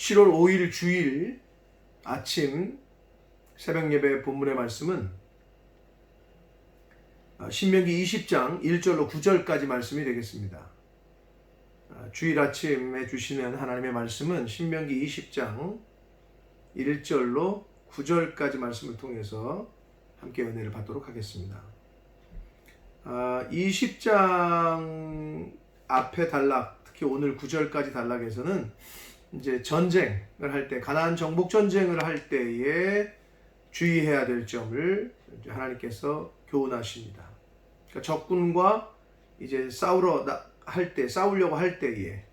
7월 5일 주일 아침 새벽 예배 본문의 말씀은 신명기 20장 1절로 9절까지 말씀이 되겠습니다. 주일 아침에 주시는 하나님의 말씀은 신명기 20장 1절로 9절까지 말씀을 통해서 함께 은혜를 받도록 하겠습니다. 20장 앞에 단락, 특히 오늘 9절까지 단락에서는 이제 전쟁을 할 때, 가나안 정복 전쟁을 할 때에 주의해야 될 점을 하나님께서 교훈하십니다. 그러니까 적군과 이제 싸우려고 할 때에,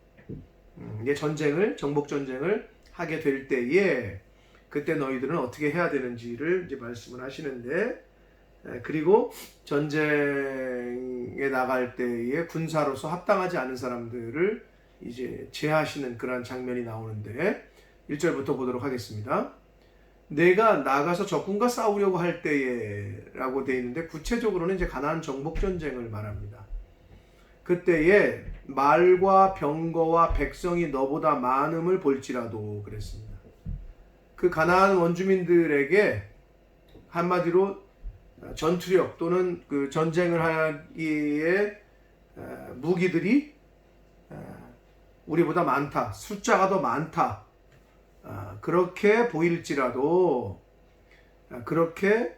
이제 정복 전쟁을 하게 될 때에, 그때 너희들은 어떻게 해야 되는지를 이제 말씀을 하시는데, 그리고 전쟁에 나갈 때에 군사로서 합당하지 않은 사람들을 이제 제하시는 그러한 장면이 나오는데 1절부터 보도록 하겠습니다. 내가 나가서 적군과 싸우려고 할 때에 라고 되어 있는데, 구체적으로는 이제 가나안 정복 전쟁을 말합니다. 그때에 말과 병거와 백성이 너보다 많음을 볼지라도 그랬습니다. 그 가나안 원주민들에게 한마디로 전투력 또는 그 전쟁을 하기에 무기들이 우리보다 많다, 숫자가 더 많다, 그렇게 보일지라도, 그렇게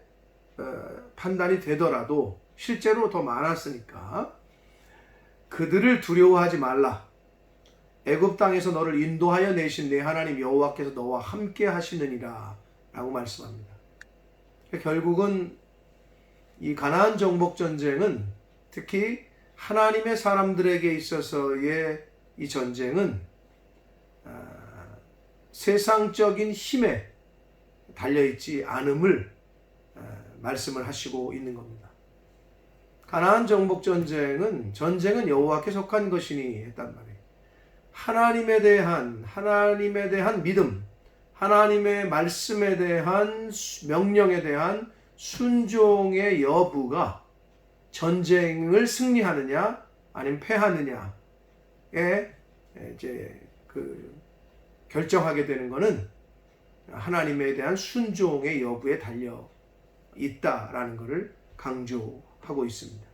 판단이 되더라도 실제로 더 많았으니까 그들을 두려워하지 말라. 애굽 땅에서 너를 인도하여 내신 내 하나님 여호와께서 너와 함께 하시느니라 라고 말씀합니다. 결국은 이 가나안 정복 전쟁은, 특히 하나님의 사람들에게 있어서의 이 전쟁은 세상적인 힘에 달려있지 않음을 말씀을 하시고 있는 겁니다. 가나안 정복 전쟁은 여호와께 속한 것이니 했단 말이에요. 하나님에 대한 믿음, 하나님의 말씀에 대한 명령에 대한 순종의 여부가 전쟁을 승리하느냐 아니면 패하느냐에 이제 결정하게 되는 것은 하나님에 대한 순종의 여부에 달려 있다라는 것을 강조하고 있습니다.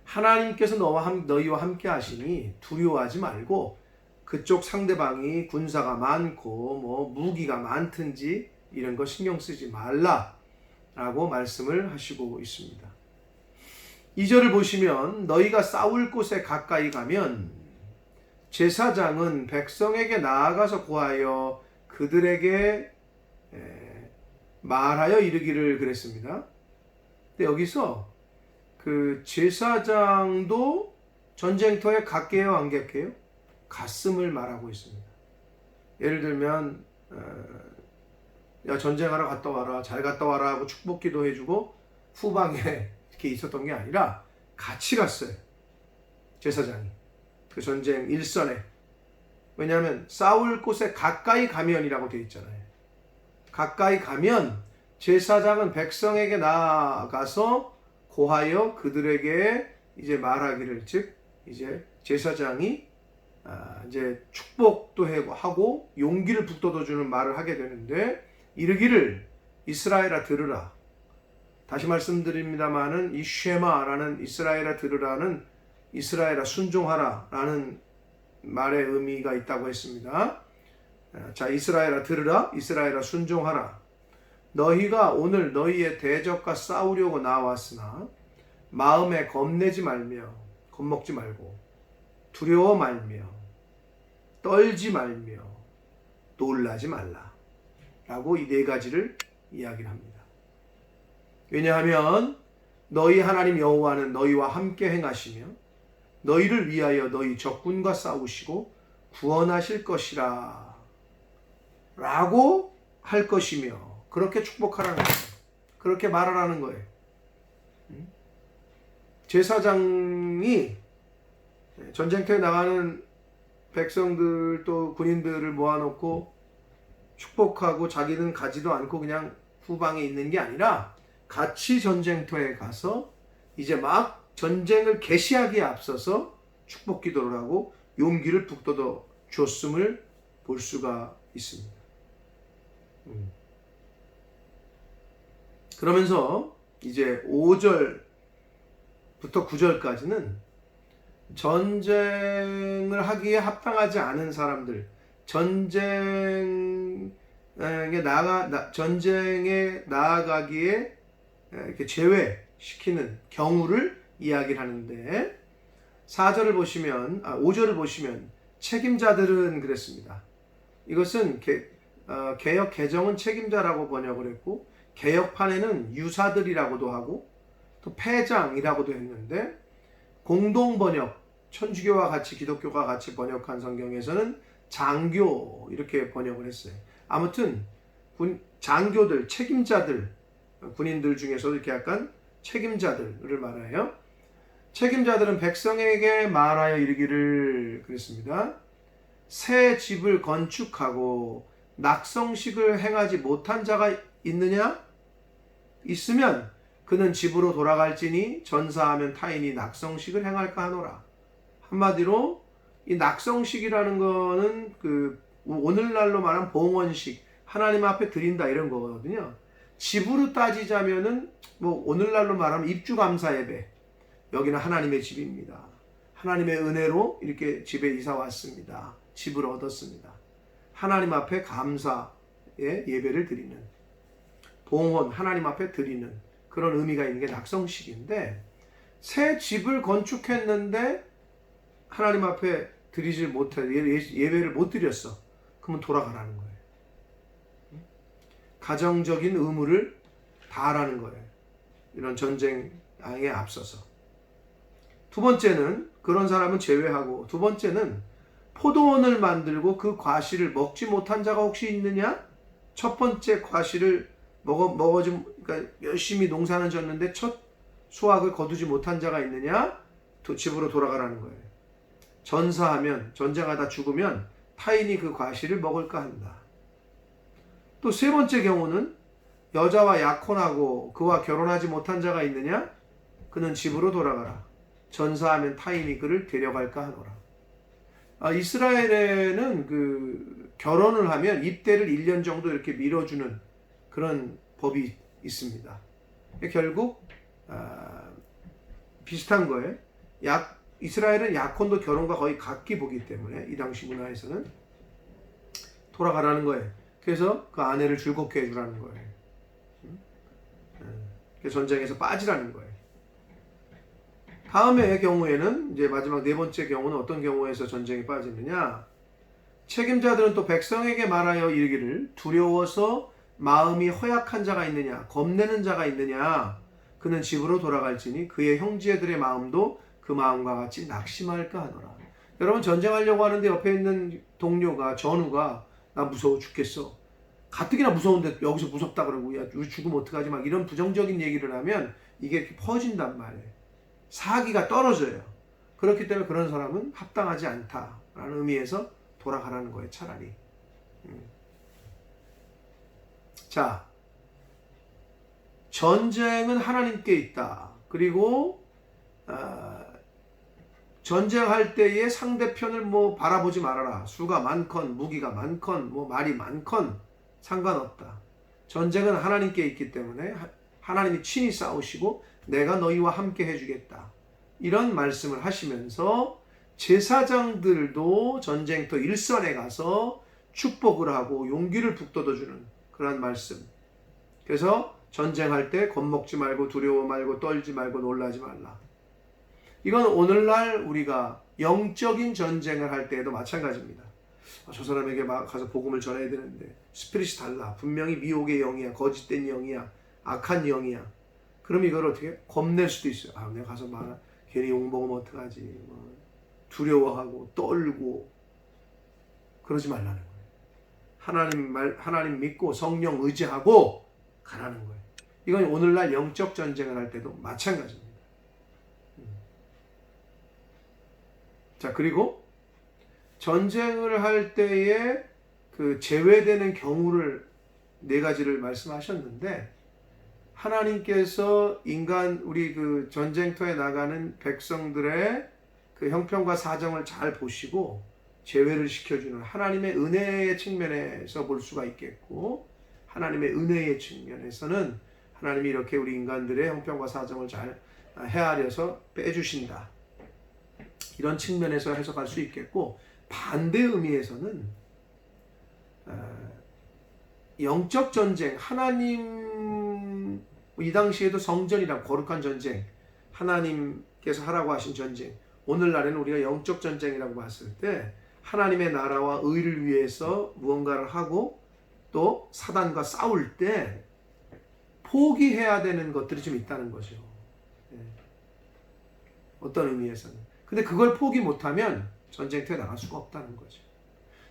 하나님께서 너희와 함께 하시니 두려워하지 말고, 그쪽 상대방이 군사가 많고 무기가 많든지 이런 거 신경 쓰지 말라라고 말씀을 하시고 있습니다. 2절을 보시면 너희가 싸울 곳에 가까이 가면 제사장은 백성에게 나아가서 고하여 그들에게 말하여 이르기를 그랬습니다. 근데 여기서 그 제사장도 전쟁터에 갔게요, 안 갔게요? 갔음을 말하고 있습니다. 예를 들면 야, 전쟁하러 갔다 와라, 잘 갔다 와라 하고 축복기도 해주고 후방에 이렇게 있었던 게 아니라 같이 갔어요. 제사장이 그 전쟁 일선에. 왜냐하면 싸울 곳에 가까이 가면이라고 되어 있잖아요. 가까이 가면 제사장은 백성에게 나아가서 고하여 그들에게 이제 말하기를, 즉 이제 제사장이 이제 축복도 하고 용기를 북돋워주는 말을 하게 되는데, 이르기를 이스라엘아 들으라. 다시 말씀드립니다마는 이 쉐마라는 이스라엘아 들으라는 이스라엘아 순종하라 라는 말의 의미가 있다고 했습니다. 자, 이스라엘아 들으라, 이스라엘아 순종하라. 너희가 오늘 너희의 대적과 싸우려고 나왔으나 마음에 겁먹지 말고 두려워 말며 떨지 말며 놀라지 말라 라고 이 네 가지를 이야기를 합니다. 왜냐하면 너희 하나님 여호와는 너희와 함께 행하시며 너희를 위하여 너희 적군과 싸우시고 구원하실 것이라 라고 할 것이며, 그렇게 축복하라는 거예요. 그렇게 말하라는 거예요. 제사장이 전쟁터에 나가는 백성들 또 군인들을 모아놓고 축복하고 자기는 가지도 않고 그냥 후방에 있는 게 아니라 같이 전쟁터에 가서 이제 막 전쟁을 개시하기에 앞서서 축복 기도를 하고 용기를 북돋워 줬음을 볼 수가 있습니다. 그러면서 이제 5절부터 9절까지는 전쟁을 하기에 합당하지 않은 사람들, 전쟁에 나아가기에 이렇게 제외시키는 경우를 이야기를 하는데 5절을 보시면 책임자들은 그랬습니다. 이것은 개역 개정은 책임자라고 번역을 했고 개역판에는 유사들이라고도 하고 또 패장이라고도 했는데 공동 번역, 천주교와 같이 기독교가 같이 번역한 성경에서는 장교 이렇게 번역을 했어요. 아무튼 장교들, 책임자들, 군인들 중에서도 이렇게 약간 책임자들을 말해요. 책임자들은 백성에게 말하여 이르기를 그랬습니다. 새 집을 건축하고 낙성식을 행하지 못한 자가 있느냐? 있으면 그는 집으로 돌아갈지니 전사하면 타인이 낙성식을 행할까 하노라. 한마디로 이 낙성식이라는 거는 오늘날로 말하면 봉헌식, 하나님 앞에 드린다 이런 거거든요. 집으로 따지자면은 오늘날로 말하면 입주감사 예배. 여기는 하나님의 집입니다. 하나님의 은혜로 이렇게 집에 이사 왔습니다. 집을 얻었습니다. 하나님 앞에 감사의 예배를 드리는, 봉헌 하나님 앞에 드리는 그런 의미가 있는 게 낙성식인데, 새 집을 건축했는데 하나님 앞에 드리질 못해, 예배를 못 드렸어. 그러면 돌아가라는 거예요. 가정적인 의무를 다하라는 거예요. 이런 전쟁에 앞서서. 두 번째는 그런 사람은 제외하고, 두 번째는 포도원을 만들고 그 과실을 먹지 못한 자가 혹시 있느냐? 첫 번째 과실을 그러니까 열심히 농사는 졌는데 첫 수확을 거두지 못한 자가 있느냐? 집으로 돌아가라는 거예요. 전사하면, 전쟁하다 죽으면 타인이 그 과실을 먹을까 한다. 또 세 번째 경우는 여자와 약혼하고 그와 결혼하지 못한 자가 있느냐? 그는 집으로 돌아가라. 전사하면 타인이 그를 데려갈까 하노라. 이스라엘에는 결혼을 하면 입대를 1년 정도 이렇게 미뤄주는 그런 법이 있습니다. 결국 비슷한 거예요. 이스라엘은 약혼도 결혼과 거의 같게 보기 때문에 이 당시 문화에서는 돌아가라는 거예요. 그래서 그 아내를 즐겁게 해주라는 거예요. 전쟁에서 빠지라는 거예요. 다음의 경우에는 이제 마지막 네 번째 경우는 어떤 경우에서 전쟁에 빠지느냐? 책임자들은 또 백성에게 말하여 이르기를 두려워서 마음이 허약한 자가 있느냐, 겁내는 자가 있느냐, 그는 집으로 돌아갈지니 그의 형제들의 마음도 그 마음과 같이 낙심할까 하노라. 여러분, 전쟁하려고 하는데 옆에 있는 동료가, 전우가 나 무서워 죽겠어, 가뜩이나 무서운데 여기서 무섭다 그러고, 야 우리 죽으면 어떡하지, 막 이런 부정적인 얘기를 하면 이게 이렇게 퍼진단 말이에요. 사기가 떨어져요. 그렇기 때문에 그런 사람은 합당하지 않다라는 의미에서 돌아가라는 거예요, 차라리. 자, 전쟁은 하나님께 있다. 그리고 전쟁할 때에 상대편을 바라보지 말아라. 수가 많건 무기가 많건 말이 많건 상관없다. 전쟁은 하나님께 있기 때문에 하나님이 친히 싸우시고 내가 너희와 함께 해주겠다. 이런 말씀을 하시면서 제사장들도 전쟁터 일선에 가서 축복을 하고 용기를 북돋아주는 그런 말씀. 그래서 전쟁할 때 겁먹지 말고 두려워 말고 떨지 말고 놀라지 말라. 이건 오늘날 우리가 영적인 전쟁을 할 때에도 마찬가지입니다. 저 사람에게 가서 복음을 전해야 되는데 스피릿이 달라. 분명히 미혹의 영이야. 거짓된 영이야. 악한 영이야. 그럼 이걸 어떻게 겁낼 수도 있어요. 내가 가서 괜히 욕먹으면 어떡하지. 두려워하고 떨고 그러지 말라는 거예요. 하나님 믿고 성령 의지하고 가라는 거예요. 이건 오늘날 영적 전쟁을 할 때도 마찬가지입니다. 자, 그리고 전쟁을 할 때에 제외되는 경우를 네 가지를 말씀하셨는데, 하나님께서 우리 전쟁터에 나가는 백성들의 형편과 사정을 잘 보시고 제외를 시켜주는 하나님의 은혜의 측면에서 볼 수가 있겠고, 하나님의 은혜의 측면에서는 하나님이 이렇게 우리 인간들의 형편과 사정을 잘 헤아려서 빼주신다, 이런 측면에서 해석할 수 있겠고, 반대 의미에서는 영적 전쟁, 하나님, 이 당시에도 성전이란 거룩한 전쟁, 하나님께서 하라고 하신 전쟁, 오늘날에는 우리가 영적 전쟁이라고 봤을 때 하나님의 나라와 의를 위해서 무언가를 하고 또 사단과 싸울 때 포기해야 되는 것들이 좀 있다는 거죠. 어떤 의미에서는. 근데 그걸 포기 못하면 전쟁터에 나갈 수가 없다는 거죠.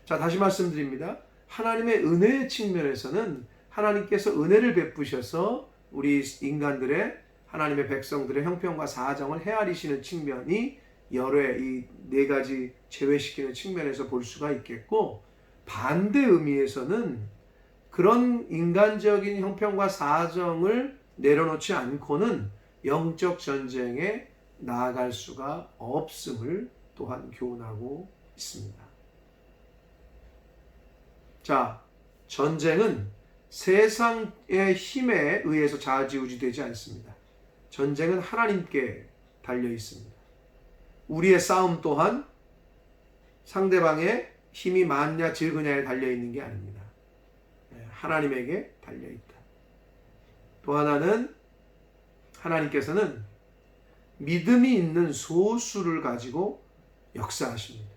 자, 다시 말씀드립니다. 하나님의 은혜의 측면에서는 하나님께서 은혜를 베푸셔서 우리 인간들의, 하나님의 백성들의 형편과 사정을 헤아리시는 측면이 여러 이 네 가지 제외시키는 측면에서 볼 수가 있겠고, 반대 의미에서는 그런 인간적인 형편과 사정을 내려놓지 않고는 영적 전쟁에 나아갈 수가 없음을 또한 교훈하고 있습니다. 자, 전쟁은 세상의 힘에 의해서 좌지우지되지 않습니다. 전쟁은 하나님께 달려 있습니다. 우리의 싸움 또한 상대방의 힘이 많냐 적으냐에 달려 있는 게 아닙니다. 하나님에게 달려 있다. 또 하나는 하나님께서는 믿음이 있는 소수를 가지고 역사하십니다.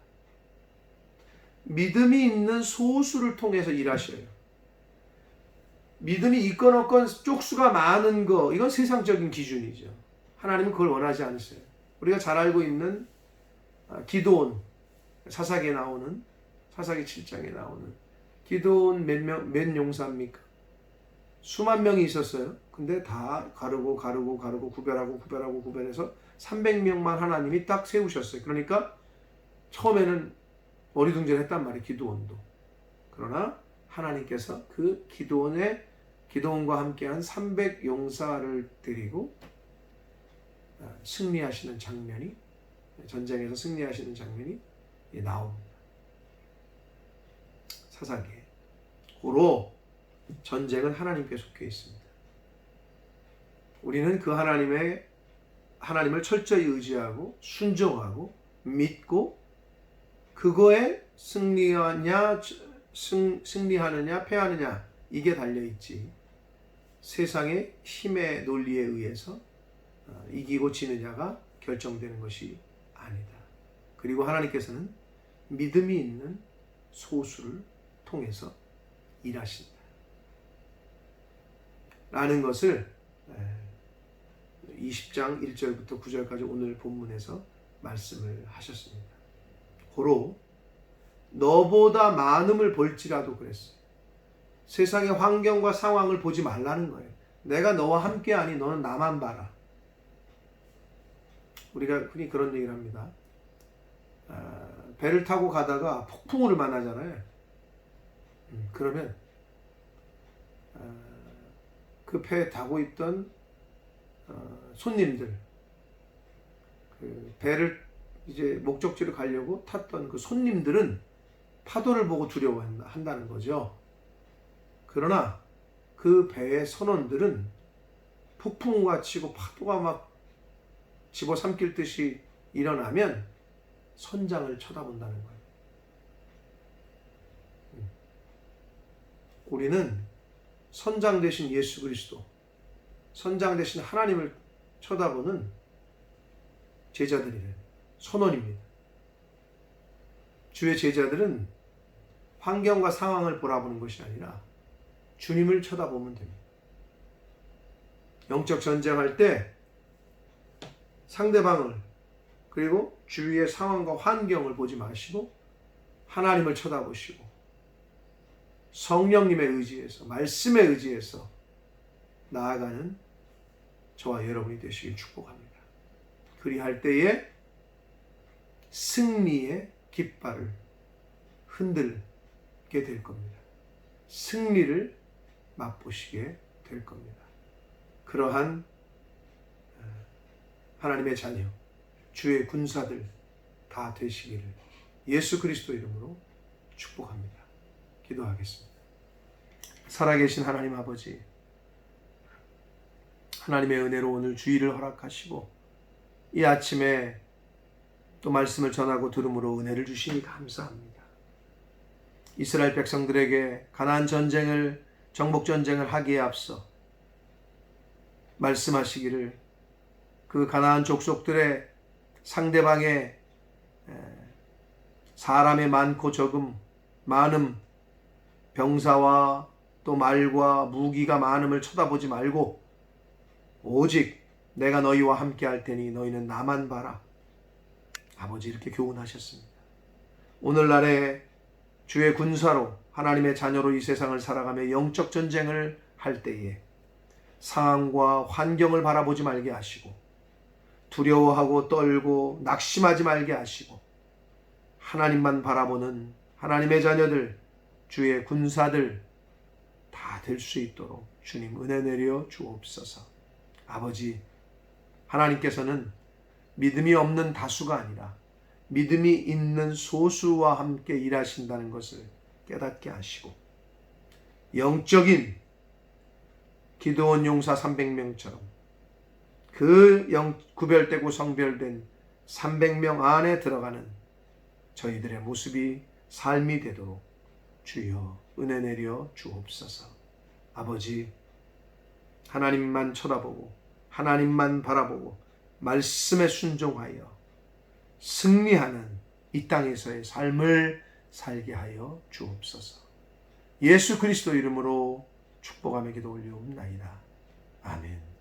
믿음이 있는 소수를 통해서 일하셔요. 믿음이 있건 없건 쪽수가 많은 거, 이건 세상적인 기준이죠. 하나님은 그걸 원하지 않으세요. 우리가 잘 알고 있는 기드온, 사사기에 나오는, 사사기 7장에 나오는 기드온 몇 용사입니까? 수만 명이 있었어요. 근데 다 가르고 구별해서 300명만 하나님이 딱 세우셨어요. 그러니까 처음에는 어리둥절했단 말이에요. 기드온도. 그러나 하나님께서 그 기드온과 함께한 300용사를 데리고 승리하시는 장면이, 전쟁에서 승리하시는 장면이 나옵니다. 사사기에. 고로 전쟁은 하나님께 속해 있습니다. 우리는 그 하나님을 철저히 의지하고 순종하고 믿고 그거에 승리하느냐 패하느냐, 이게 달려있지, 세상의 힘의 논리에 의해서 이기고 지느냐가 결정되는 것이 아니다. 그리고 하나님께서는 믿음이 있는 소수를 통해서 일하신다 라는 것을 20장 1절부터 9절까지 오늘 본문에서 말씀을 하셨습니다. 고로 너보다 많음을 볼지라도 그랬어요. 세상의 환경과 상황을 보지 말라는 거예요. 내가 너와 함께하니 너는 나만 봐라. 우리가 흔히 그런 얘기를 합니다. 배를 타고 가다가 폭풍우를 만나잖아요. 그러면 그 배에 타고 있던 손님들, 그 배를 이제 목적지로 가려고 탔던 그 손님들은 파도를 보고 두려워한다는 거죠. 그러나 그 배의 선원들은 폭풍우가 치고 파도가 막 집어삼킬 듯이 일어나면 선장을 쳐다본다는 거예요. 우리는 선장 되신 예수 그리스도, 선장 되신 하나님을 쳐다보는 제자들이래요. 선원입니다. 주의 제자들은 환경과 상황을 바라보는 것이 아니라 주님을 쳐다보면 됩니다. 영적 전쟁할 때 상대방을, 그리고 주위의 상황과 환경을 보지 마시고 하나님을 쳐다보시고 성령님의 의지에서, 말씀에 의지해서 나아가는 저와 여러분이 되시길 축복합니다. 그리할 때에 승리의 깃발을 흔들게 될 겁니다. 승리를 맛보시게 될 겁니다. 그러한 하나님의 자녀, 주의 군사들 다 되시기를 예수 그리스도 이름으로 축복합니다. 기도하겠습니다. 살아계신 하나님 아버지, 하나님의 은혜로 오늘 주일을 허락하시고 이 아침에 또 말씀을 전하고 들음으로 은혜를 주시니 감사합니다. 이스라엘 백성들에게 가나안 전쟁을, 정복 전쟁을 하기에 앞서 말씀하시기를 그 가나안 족속들의 상대방의 사람의 많고 적음, 많음, 병사와 또 말과 무기가 많음을 쳐다보지 말고 오직 내가 너희와 함께 할 테니 너희는 나만 봐라. 아버지 이렇게 교훈하셨습니다. 오늘날에 주의 군사로 하나님의 자녀로 이 세상을 살아가며 영적 전쟁을 할 때에 상황과 환경을 바라보지 말게 하시고 두려워하고 떨고 낙심하지 말게 하시고 하나님만 바라보는 하나님의 자녀들, 주의 군사들 다 될 수 있도록 주님 은혜 내려 주옵소서. 아버지, 하나님께서는 믿음이 없는 다수가 아니라 믿음이 있는 소수와 함께 일하신다는 것을 깨닫게 하시고 영적인 기드온 용사 300명처럼 그 구별되고 성별된 300명 안에 들어가는 저희들의 모습이 삶이 되도록 주여 은혜 내려 주옵소서. 아버지, 하나님만 쳐다보고 하나님만 바라보고 말씀에 순종하여 승리하는 이 땅에서의 삶을 살게 하여 주옵소서. 예수 그리스도 이름으로 축복하며 기도 올리옵나이다. 아멘.